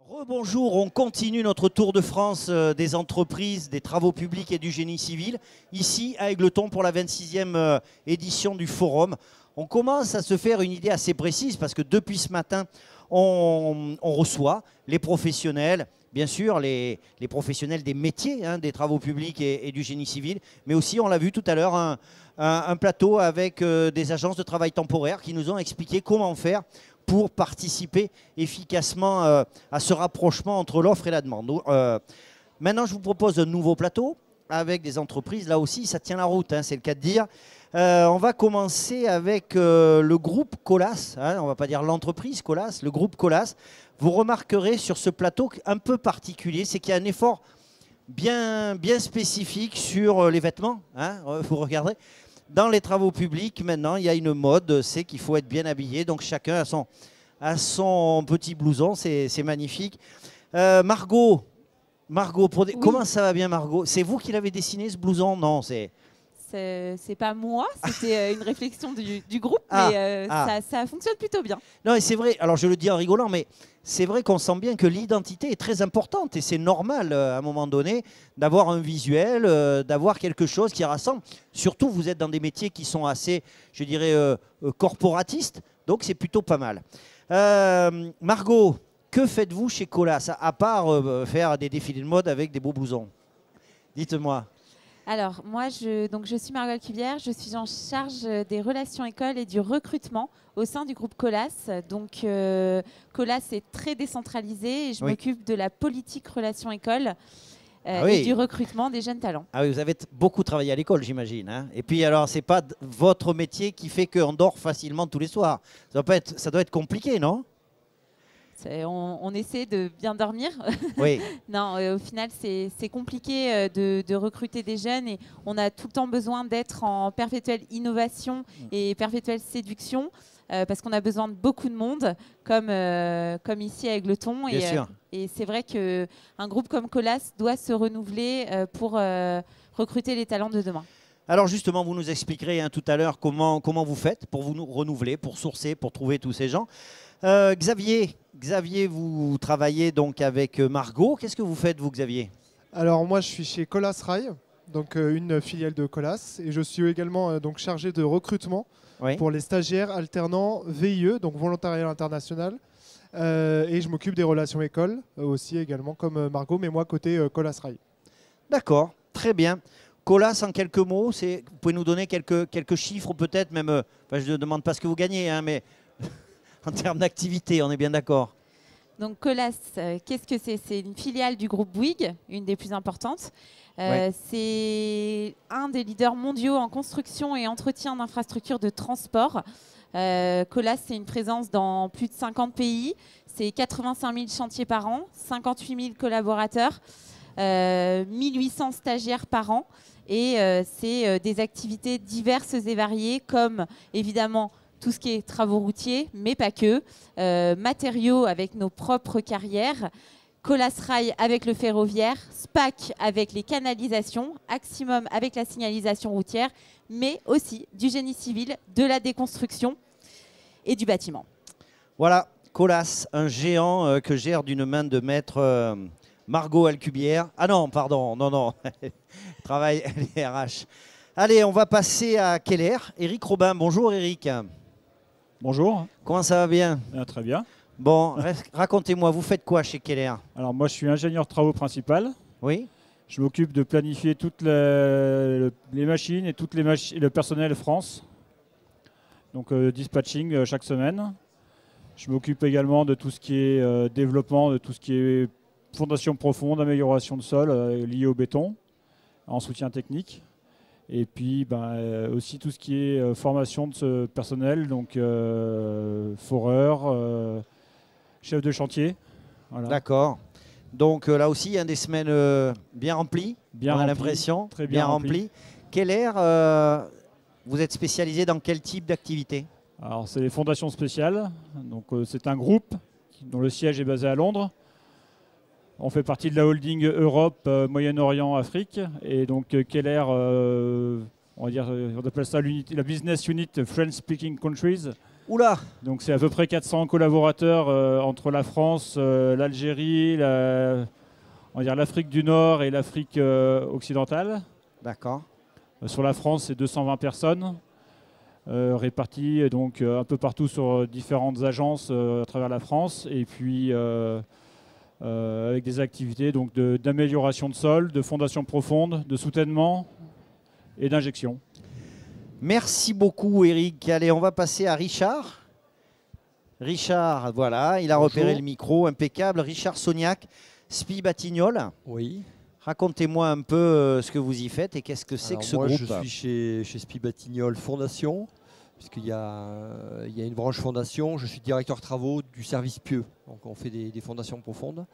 Rebonjour, on continue notre tour de France des entreprises, des travaux publics et du génie civil, ici à Égletons pour la 26e édition du forum. On commence à se faire une idée assez précise parce que depuis ce matin, on reçoit les professionnels, bien sûr les professionnels des métiers, des travaux publics et du génie civil, mais aussi, on l'a vu tout à l'heure, un plateau avec des agences de travail temporaire qui nous ont expliqué comment faire pour participer efficacement à ce rapprochement entre l'offre et la demande. Maintenant, je vous propose un nouveau plateau avec des entreprises. Là aussi, ça tient la route, c'est le cas de dire. On va commencer avec le groupe Colas. On ne va pas dire l'entreprise Colas, le groupe Colas. Vous remarquerez sur ce plateau un peu particulier, c'est qu'il y a un effort bien spécifique sur les vêtements. Vous regarderez. Dans les travaux publics, maintenant, il y a une mode, c'est qu'il faut être bien habillé. Donc chacun a son petit blouson, c'est magnifique. Margot, oui. Comment ça va bien, Margot? C'est vous qui l'avez dessiné, ce blouson? Non, c'est pas moi, c'était une réflexion du groupe, mais ça fonctionne plutôt bien. Non, et c'est vrai, alors je le dis en rigolant, mais c'est vrai qu'on sent bien que l'identité est très importante et c'est normal à un moment donné d'avoir un visuel, d'avoir quelque chose qui rassemble. Surtout, vous êtes dans des métiers qui sont assez, je dirais, corporatistes, donc c'est plutôt pas mal. Margot, que faites-vous chez Colas, à part faire des défilés de mode avec des beaux blousons? Dites-moi. Alors, moi, je suis Margot Alcubière, je suis en charge des relations écoles et du recrutement au sein du groupe Colas. Donc, Colas est très décentralisé et je m'occupe de la politique relations écoles et du recrutement des jeunes talents. Ah oui, vous avez beaucoup travaillé à l'école, j'imagine. Et puis, alors, c'est pas votre métier qui fait qu'on dort facilement tous les soirs. Ça doit être compliqué, non ? On essaie de bien dormir. Oui. Non, au final, c'est compliqué de recruter des jeunes et on a tout le temps besoin d'être en perpétuelle innovation et perpétuelle séduction parce qu'on a besoin de beaucoup de monde, comme ici à Égletons. Et c'est vrai qu'un groupe comme Colas doit se renouveler pour recruter les talents de demain. Alors justement, vous nous expliquerez tout à l'heure comment vous faites pour vous renouveler, pour sourcer, pour trouver tous ces gens. Xavier, vous travaillez donc avec Margot. Qu'est-ce que vous faites, vous, Xavier? Alors moi, je suis chez Colas Rail, donc une filiale de Colas, et je suis également donc chargé de recrutement pour les stagiaires alternants VIE, donc volontariat international, et je m'occupe des relations écoles aussi également comme Margot, mais moi côté Colas Rail. D'accord, très bien. Colas, en quelques mots, vous pouvez nous donner quelques chiffres peut-être, même, je ne demande pas ce que vous gagnez, mais en termes d'activité, on est bien d'accord. Donc Colas, qu'est-ce que c'est? C'est une filiale du groupe Bouygues, une des plus importantes. C'est un des leaders mondiaux en construction et entretien d'infrastructures de transport. Colas, c'est une présence dans plus de 50 pays. C'est 85 000 chantiers par an, 58 000 collaborateurs, 1800 stagiaires par an. Et c'est des activités diverses et variées comme évidemment tout ce qui est travaux routiers, mais pas que, matériaux avec nos propres carrières, Colas Rail avec le ferroviaire, SPAC avec les canalisations, Aximum avec la signalisation routière, mais aussi du génie civil, de la déconstruction et du bâtiment. Voilà, Colas, un géant que gère d'une main de maître Margot Alcubière. Ah non, pardon, non, travaille les RH. Allez, on va passer à Keller. Éric Robin, bonjour Éric. Bonjour. Comment ça va bien? Très bien. Bon, racontez-moi, vous faites quoi chez Keller? Alors moi, je suis ingénieur travaux principal. Oui. Je m'occupe de planifier toutes les machines et le personnel France. Donc dispatching chaque semaine. Je m'occupe également de tout ce qui est développement, de tout ce qui est fondation profonde, amélioration de sol lié au béton, en soutien technique. Et puis aussi tout ce qui est formation de ce personnel, donc foreur, chef de chantier. Voilà. D'accord. Donc là aussi, des semaines bien remplies, on a l'impression, très bien remplies. Keller, vous êtes spécialisé dans quel type d'activité? Alors c'est les fondations spéciales, donc c'est un groupe dont le siège est basé à Londres. On fait partie de la holding Europe, Moyen-Orient, Afrique. Et donc Keller, on appelle ça la business unit French Speaking Countries. Oula! Donc c'est à peu près 400 collaborateurs entre la France, l'Algérie, l'Afrique du Nord et l'Afrique occidentale. D'accord. Sur la France, c'est 220 personnes réparties donc, un peu partout sur différentes agences à travers la France. Et puis avec des activités d'amélioration de sol, de fondation profonde, de soutènement et d'injection. Merci beaucoup Eric. Allez, on va passer à Richard. Richard, voilà, il a repéré le micro, impeccable. Richard Sognac, SPI Batignolles. Oui. Racontez-moi un peu ce que vous y faites et qu'est-ce que c'est que ce moi, groupe. Je suis chez SPI Batignolles Fondation, puisqu'il y a une branche fondation. Je suis directeur travaux du service Pieux. Donc on fait des fondations profondes.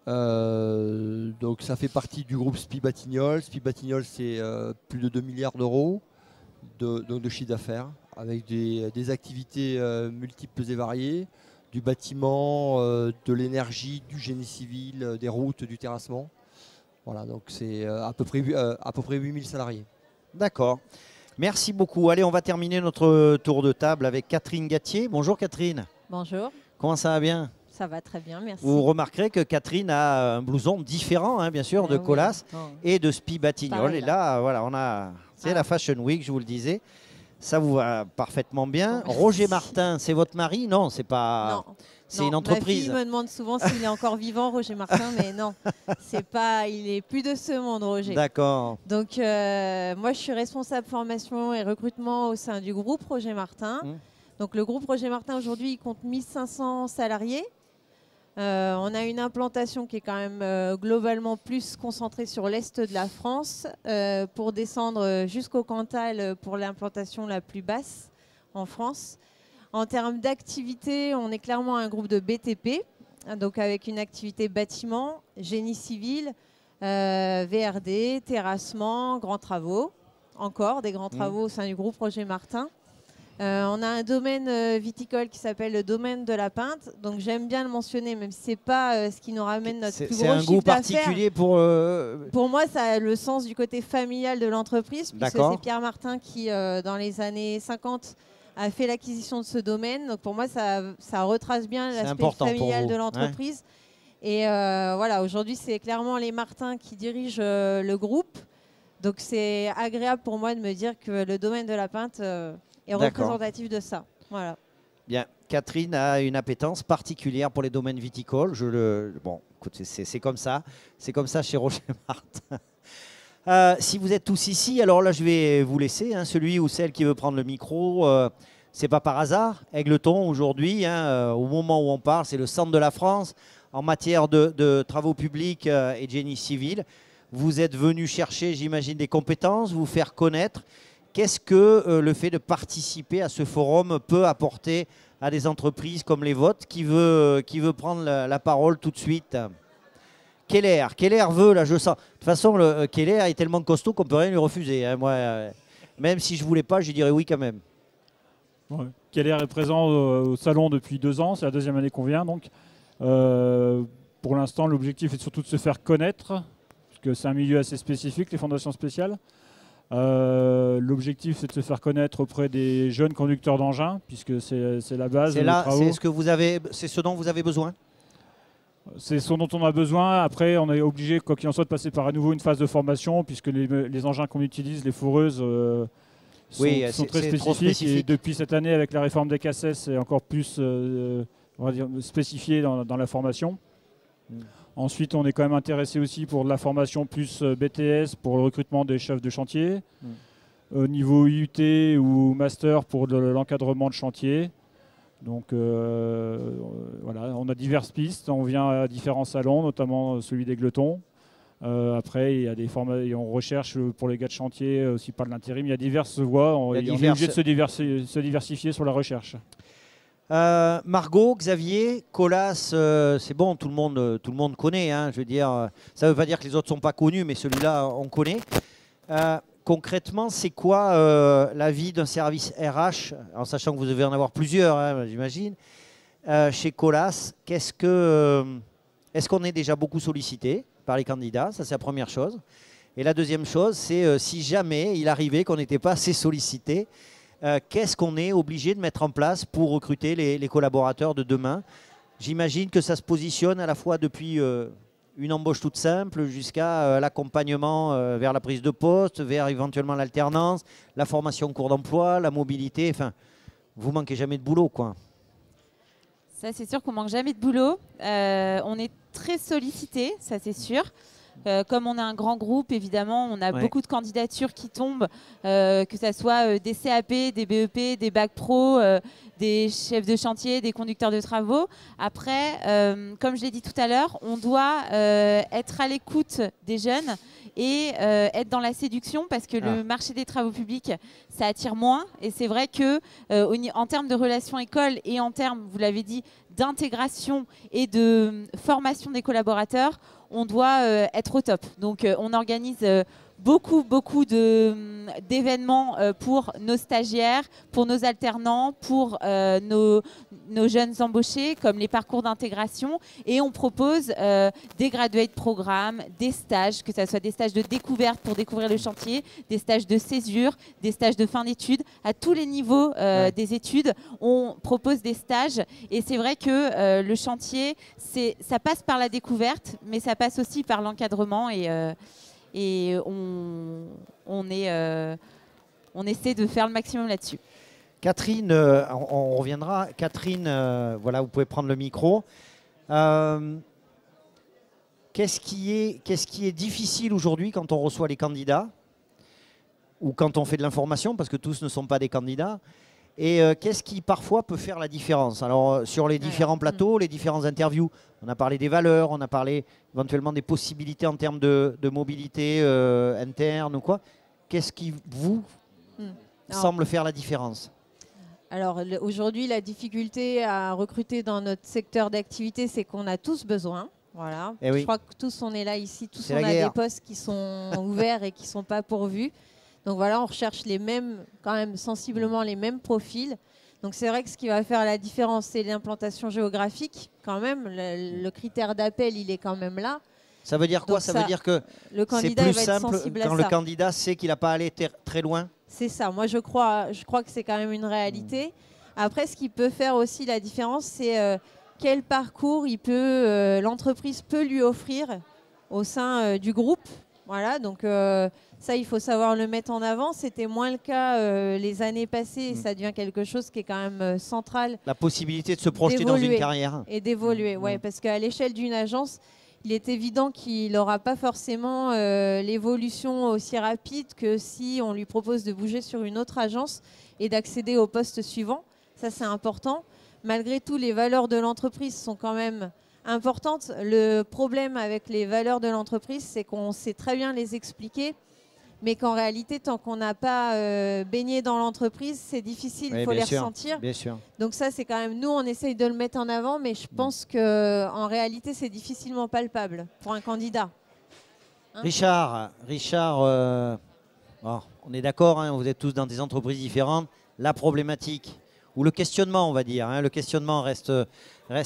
Donc ça fait partie du groupe SPI Batignolles. SPI Batignolles, c'est plus de 2 milliards d'euros de chiffre d'affaires, avec des activités multiples et variées, du bâtiment, de l'énergie, du génie civil, des routes, du terrassement. Voilà, donc c'est à peu près 8000 salariés. D'accord. Merci beaucoup. Allez, on va terminer notre tour de table avec Catherine Gattier. Bonjour Catherine. Bonjour. Comment ça va bien? Ça va très bien, merci. Vous remarquerez que Catherine a un blouson différent, hein, bien sûr, de Colas et de SPI Batignolles. Et là, voilà, c'est la Fashion Week, je vous le disais. Ça vous va parfaitement bien. Roger Martin, c'est votre mari? Non, c'est pas. Non. C'est une entreprise. Ma fille me demande souvent s'il est encore vivant, Roger Martin, mais non, c'est pas. Il est plus de ce monde, Roger. D'accord. Donc moi, je suis responsable formation et recrutement au sein du groupe Roger Martin. Donc le groupe Roger Martin aujourd'hui, il compte 1500 salariés. On a une implantation qui est quand même globalement plus concentrée sur l'est de la France pour descendre jusqu'au Cantal pour l'implantation la plus basse en France. En termes d'activité, on est clairement un groupe de BTP, donc avec une activité bâtiment, génie civil, VRD, terrassement, grands travaux, encore des grands travaux au sein du groupe Roger Martin. On a un domaine viticole qui s'appelle le domaine de la Pinte, donc j'aime bien le mentionner, même si ce n'est pas ce qui nous ramène notre plus gros chiffre d'affaires. C'est un goût particulier pour... Pour moi, ça a le sens du côté familial de l'entreprise, puisque c'est Pierre Martin qui, dans les années 50, a fait l'acquisition de ce domaine. Donc pour moi, ça retrace bien l'aspect familial de l'entreprise. Ouais. Et voilà, aujourd'hui, c'est clairement les Martins qui dirigent le groupe. Donc c'est agréable pour moi de me dire que le domaine de la Pinte est représentatif de ça. Voilà. Bien. Catherine a une appétence particulière pour les domaines viticoles. Bon, écoute, c'est comme ça. C'est comme ça chez Roger Martin. Si vous êtes tous ici, alors là je vais vous laisser, hein, celui ou celle qui veut prendre le micro, c'est pas par hasard. Égletons aujourd'hui, hein, au moment où on parle, c'est le centre de la France en matière de travaux publics et de génie civil. Vous êtes venu chercher, j'imagine, des compétences, vous faire connaître. Qu'est-ce que le fait de participer à ce forum peut apporter à des entreprises comme les vôtres? Qui veut prendre la parole tout de suite? Keller veut, là, je sens. De toute façon, Keller est tellement costaud qu'on ne peut rien lui refuser. Hein. Moi, même si je ne voulais pas, je dirais oui quand même. Ouais. Keller est présent au salon depuis 2 ans. C'est la 2e année qu'on vient. Donc, pour l'instant, l'objectif est surtout de se faire connaître, puisque c'est un milieu assez spécifique, les fondations spéciales. L'objectif, c'est de se faire connaître auprès des jeunes conducteurs d'engins, puisque c'est la base. C'est ce dont vous avez besoin? C'est ce dont on a besoin. Après, on est obligé, quoi qu'il en soit, de passer par à nouveau une phase de formation, puisque les engins qu'on utilise, les fourreuses, sont très spécifiques. Et depuis cette année, avec la réforme des CACES, c'est encore plus on va dire, spécifié dans la formation. Ensuite, on est quand même intéressé aussi pour de la formation plus BTS, pour le recrutement des chefs de chantier. Au niveau IUT ou master pour l'encadrement de chantier. Donc voilà, on a diverses pistes, on vient à différents salons, notamment celui d'Égletons. Après, il y a des on recherche pour les gars de chantier aussi par de l'intérim. Il y a diverses voies, on est obligé de se diversifier sur la recherche. Margot, Xavier, Colas, c'est bon, tout le monde connaît. Hein, je veux dire, ça ne veut pas dire que les autres ne sont pas connus, mais celui-là, on connaît. Concrètement, c'est quoi la vie d'un service RH, en sachant que vous devez en avoir plusieurs, hein, j'imagine, chez Colas? Est-ce qu'on est déjà beaucoup sollicité par les candidats? Ça, c'est la première chose. Et la deuxième chose, c'est si jamais il arrivait qu'on n'était pas assez sollicité, qu'est-ce qu'on est obligé de mettre en place pour recruter les collaborateurs de demain? J'imagine que ça se positionne à la fois depuis une embauche toute simple jusqu'à l'accompagnement vers la prise de poste, vers éventuellement l'alternance, la formation en cours d'emploi, la mobilité. Enfin, vous manquez jamais de boulot, quoi. Ça, c'est sûr qu'on manque jamais de boulot. On est très sollicité, ça c'est sûr. Comme on a un grand groupe, évidemment, on a beaucoup de candidatures qui tombent, que ce soit des CAP, des BEP, des bacs pro, des chefs de chantier, des conducteurs de travaux. Après, comme je l'ai dit tout à l'heure, on doit être à l'écoute des jeunes et être dans la séduction parce que le marché des travaux publics, ça attire moins. Et c'est vrai que en termes de relations école et en termes, vous l'avez dit, d'intégration et de formation des collaborateurs, on doit être au top. Donc on organise beaucoup d'événements pour nos stagiaires, pour nos alternants, pour nos jeunes embauchés, comme les parcours d'intégration. Et on propose des graduate programmes, des stages, que ce soit des stages de découverte pour découvrir le chantier, des stages de césure, des stages de fin d'études. À tous les niveaux des études, on propose des stages. Et c'est vrai que le chantier, ça passe par la découverte, mais ça passe aussi par l'encadrement et on essaie de faire le maximum là-dessus. Catherine, on reviendra. Catherine, voilà, vous pouvez prendre le micro. Qu'est-ce qui est difficile aujourd'hui quand on reçoit les candidats ou quand on fait de l'information, parce que tous ne sont pas des candidats, et qu'est-ce qui parfois peut faire la différence? Alors sur les différents plateaux, les différentes interviews, on a parlé des valeurs, on a parlé éventuellement des possibilités en termes de mobilité interne ou quoi. Qu'est-ce qui vous semble faire la différence? Alors aujourd'hui, la difficulté à recruter dans notre secteur d'activité, c'est qu'on a tous besoin. Voilà. Je crois que tous on est là ici, tous on a des postes qui sont ouverts et qui ne sont pas pourvus. Donc voilà, on recherche les mêmes, quand même sensiblement les mêmes profils. Donc c'est vrai que ce qui va faire la différence, c'est l'implantation géographique. Quand même, le critère d'appel, il est quand même là. Ça veut dire quoi? Ça veut dire que c'est plus simple quand le candidat sait qu'il n'a pas à aller très loin? C'est ça. Moi, je crois que c'est quand même une réalité. Après, ce qui peut faire aussi la différence, c'est quel parcours l'entreprise peut lui offrir au sein du groupe. Voilà, donc ça, il faut savoir le mettre en avant. C'était moins le cas les années passées. Et ça devient quelque chose qui est quand même central. La possibilité de se projeter dans une carrière. Et d'évoluer, oui. Parce qu'à l'échelle d'une agence, il est évident qu'il n'aura pas forcément l'évolution aussi rapide que si on lui propose de bouger sur une autre agence et d'accéder au poste suivant. Ça, c'est important. Malgré tout, les valeurs de l'entreprise sont quand même importante. Le problème avec les valeurs de l'entreprise, c'est qu'on sait très bien les expliquer, mais qu'en réalité, tant qu'on n'a pas baigné dans l'entreprise, c'est difficile, il faut les ressentir. Bien sûr. Donc ça, c'est quand même, nous, on essaye de le mettre en avant, mais je pense qu'en réalité, c'est difficilement palpable pour un candidat. Richard, on est d'accord, hein, vous êtes tous dans des entreprises différentes. La problématique, ou le questionnement, on va dire, le questionnement reste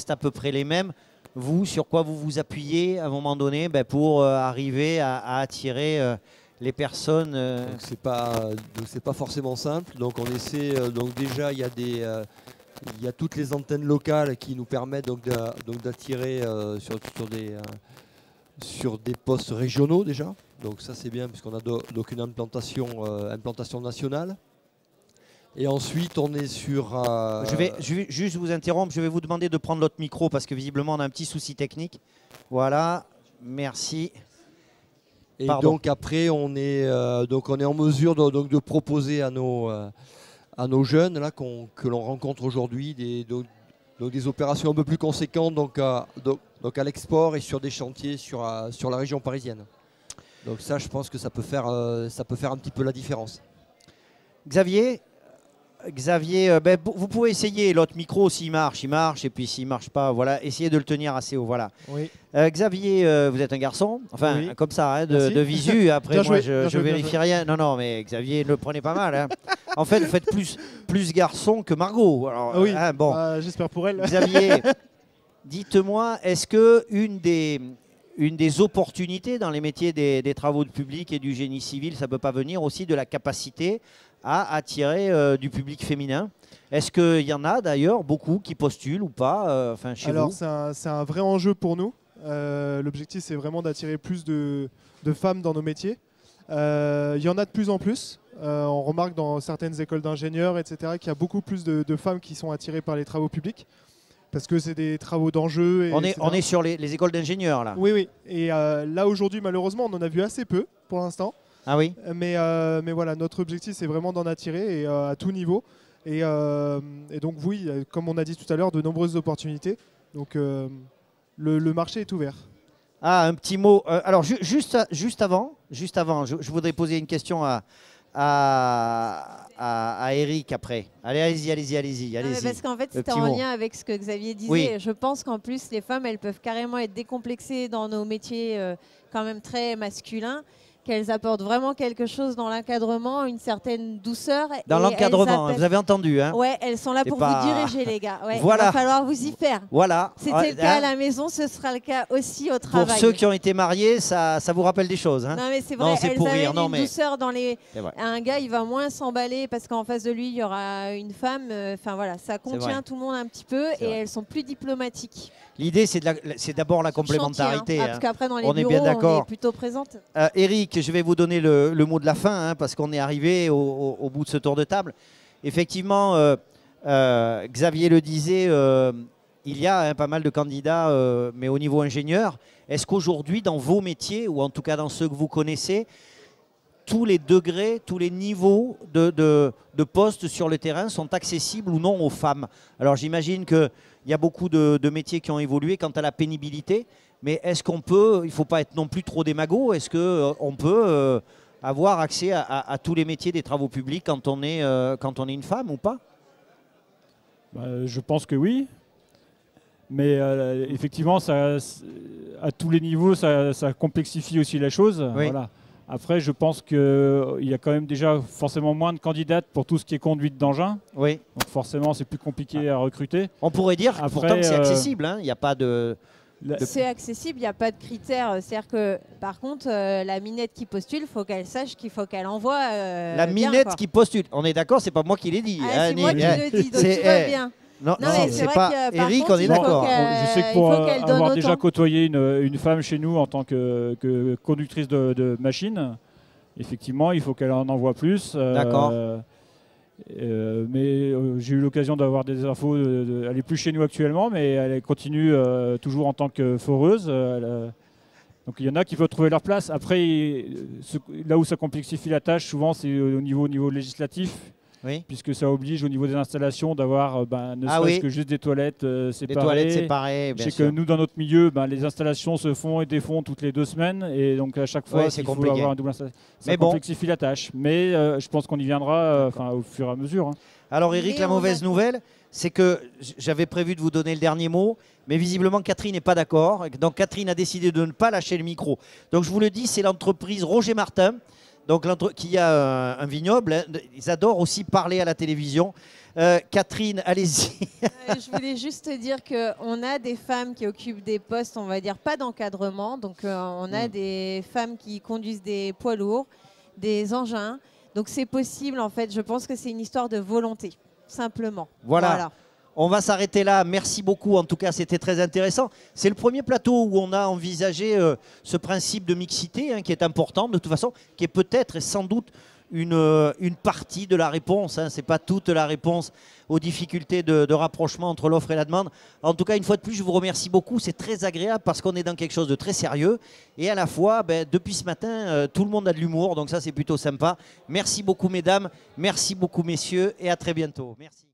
à peu près les mêmes. Vous, sur quoi vous vous appuyez à un moment donné pour arriver à attirer les personnes C'est pas forcément simple. Donc on essaie. Donc déjà il y a toutes les antennes locales qui nous permettent d'attirer sur des postes régionaux déjà. Donc ça c'est bien puisqu'on a une implantation nationale. Et ensuite, on est sur... Je vais juste vous interrompre. Je vais vous demander de prendre l'autre micro parce que visiblement, on a un petit souci technique. Voilà. Merci. Et donc après, on est en mesure de proposer à nos jeunes là, que l'on rencontre aujourd'hui des opérations un peu plus conséquentes donc à l'export et sur des chantiers sur la région parisienne. Donc ça, je pense que ça peut faire un petit peu la différence. Xavier, vous pouvez essayer l'autre micro s'il marche, il marche, et puis s'il ne marche pas, voilà, essayez de le tenir assez haut. Voilà. Oui. Xavier, vous êtes un garçon, enfin oui. Comme ça, de visu, après moi je vérifie rien. Non, mais Xavier, ne le prenez pas mal. Hein. En fait, vous faites plus garçon que Margot. Alors, oui, bon. J'espère pour elle. Xavier, dites-moi, est-ce qu'une des opportunités dans les métiers des travaux publics et du génie civil, ça ne peut pas venir aussi de la capacité à attirer du public féminin. Est-ce qu'il y en a d'ailleurs beaucoup qui postulent ou pas chez vous? Alors c'est un vrai enjeu pour nous. L'objectif c'est vraiment d'attirer plus de femmes dans nos métiers. Il y en a de plus en plus. On remarque dans certaines écoles d'ingénieurs, etc., qu'il y a beaucoup plus de femmes qui sont attirées par les travaux publics. Parce que c'est des travaux d'enjeu. On est sur les écoles d'ingénieurs là. Oui, oui. Et là aujourd'hui, malheureusement, on en a vu assez peu pour l'instant. Ah oui. Mais voilà, notre objectif, c'est vraiment d'en attirer et, à tout niveau. Et donc oui, comme on a dit tout à l'heure, de nombreuses opportunités. Donc le marché est ouvert. Ah, un petit mot. Alors juste avant, je voudrais poser une question à Eric après. Allez-y. Parce qu'en fait, c'était en lien avec ce que Xavier disait. Oui. Je pense qu'en plus, les femmes, elles peuvent carrément être décomplexées dans nos métiers quand même très masculins, qu'elles apportent vraiment quelque chose dans l'encadrement, une certaine douceur. Dans l'encadrement, vous avez entendu, hein? Ouais, elles sont là pour vous diriger, les gars. Ouais, voilà. Il va falloir vous y faire. Voilà. C'était le cas à la maison, ce sera le cas aussi au travail. Pour ceux qui ont été mariés, ça vous rappelle des choses, hein? Non mais c'est vrai, elles pour avaient rire. une douceur dans les... Un gars, il va moins s'emballer parce qu'en face de lui, il y aura une femme. Enfin voilà, ça contient tout le monde un petit peu et elles sont plus diplomatiques. L'idée, c'est d'abord la complémentarité. Chantier, hein. Parce qu'après, dans les on bureaux, est bien d'accord. on est plutôt présente. Eric, je vais vous donner le mot de la fin, hein, parce qu'on est arrivé au bout de ce tour de table. Effectivement, Xavier le disait, il y a pas mal de candidats, mais au niveau ingénieur. Est-ce qu'aujourd'hui, dans vos métiers, ou en tout cas dans ceux que vous connaissez, tous les degrés, tous les niveaux de postes sur le terrain sont accessibles ou non aux femmes? Alors j'imagine qu'il y a beaucoup de métiers qui ont évolué quant à la pénibilité, mais est-ce qu'on peut, il ne faut pas être non plus trop démago, est-ce qu'on peut avoir accès à tous les métiers des travaux publics quand on est une femme ou pas? Je pense que oui. Mais effectivement, à tous les niveaux, ça complexifie aussi la chose. Oui. Voilà. Après, je pense qu'il y a quand même déjà forcément moins de candidates pour tout ce qui est conduite d'engin. Oui. Donc forcément, c'est plus compliqué à recruter. On pourrait dire pourtant que c'est accessible. Hein. Il n'y a pas de... C'est accessible, il n'y a pas de critères. C'est-à-dire que, par contre, la minette qui postule, il faut qu'elle sache qu'il faut qu'elle envoie. La minette qui postule. On est d'accord, c'est pas moi qui l'ai dit. C'est moi qui le dis, donc tout va bien. Non, c'est pas Eric, on est d'accord. Je sais que pour avoir déjà côtoyé une femme chez nous en tant que conductrice de machine, effectivement, il faut qu'elle en envoie plus. D'accord. Mais j'ai eu l'occasion d'avoir des infos. Elle n'est plus chez nous actuellement, mais elle continue toujours en tant que foreuse. Donc il y en a qui veulent trouver leur place. Après, là où ça complexifie la tâche, souvent, c'est au niveau législatif. Oui. Puisque ça oblige au niveau des installations d'avoir ne serait-ce que juste des toilettes séparées. Des toilettes séparées, bien sûr. Je sais que nous, dans notre milieu, les installations se font et défont toutes les 2 semaines. Et donc à chaque fois, il faut avoir un double installation. Ça complexifie la tâche. Mais je pense qu'on y viendra au fur et à mesure. Hein. Alors Eric, la mauvaise nouvelle, c'est que j'avais prévu de vous donner le dernier mot, mais visiblement Catherine n'est pas d'accord. Donc Catherine a décidé de ne pas lâcher le micro. Donc je vous le dis, c'est l'entreprise Roger Martin. Donc, qui a un vignoble, hein, ils adorent aussi parler à la télévision. Catherine, allez-y. Je voulais juste dire qu'on a des femmes qui occupent des postes, on va dire, pas d'encadrement. Donc, on a des femmes qui conduisent des poids lourds, des engins. Donc, c'est possible, en fait. Je pense que c'est une histoire de volonté, simplement. Voilà. On va s'arrêter là. Merci beaucoup. En tout cas, c'était très intéressant. C'est le premier plateau où on a envisagé ce principe de mixité, hein, qui est important de toute façon, qui est peut-être et sans doute une partie de la réponse. Hein. Ce n'est pas toute la réponse aux difficultés de rapprochement entre l'offre et la demande. En tout cas, une fois de plus, je vous remercie beaucoup. C'est très agréable parce qu'on est dans quelque chose de très sérieux. Et à la fois, depuis ce matin, tout le monde a de l'humour. Donc ça, c'est plutôt sympa. Merci beaucoup, mesdames. Merci beaucoup, messieurs. Et à très bientôt. Merci.